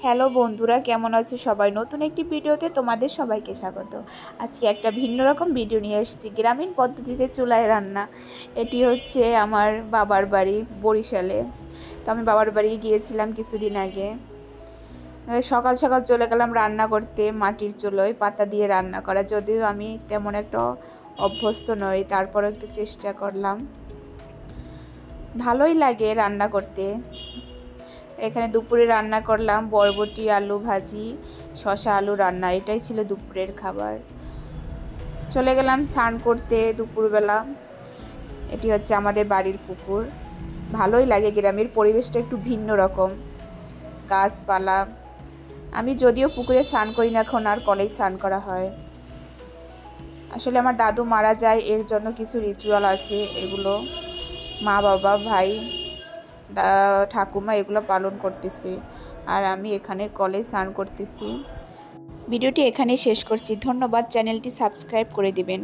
Hello বন্ধুরা, কেমন আছো সবাই? নতুন একটি ভিডিওতে তোমাদের সবাইকে স্বাগত। আজকে একটা ভিন্ন রকম ভিডিও নিয়ে এসেছি, গ্রামীণ পদ্ধতিতে চুলায় রান্না। এটি হচ্ছে আমার বাবার বাড়ি বরিশালে। তো আমি বাবার বাড়ি গিয়েছিলাম কিছুদিন আগে। সকাল সকাল চলে গেলাম রান্না করতে, মাটির চুলোয় পাতা দিয়ে রান্না করা। যদিও আমি তেমন একটা অভ্যস্ত নই, তারপর একটু চেষ্টা করলাম। ভালোই লাগে রান্না করতে। এখানে দুপুরে রান্না করলাম বরবটি আলু ভাজি, শসা আলু রান্না। এটাই ছিল দুপুরের খাবার। চলে গেলাম স্নান করতে দুপুরবেলা। এটি হচ্ছে আমাদের বাড়ির পুকুর। ভালোই লাগে, গ্রামের পরিবেশটা একটু ভিন্ন রকম, গাছপালা। আমি যদিও পুকুরে স্নান করি না এখন, আর কলেই স্নান করা হয়। আসলে আমার দাদু মারা যায়, এর জন্য কিছু রিচুয়াল আছে, এগুলো মা বাবা ভাই ঠাকুমা এগুলো পালন করতেছি, আর আমি এখানে কলে স্নান করতেছি। ভিডিওটি এখানেই শেষ করছি। ধন্যবাদ। চ্যানেলটি সাবস্ক্রাইব করে দিবেন।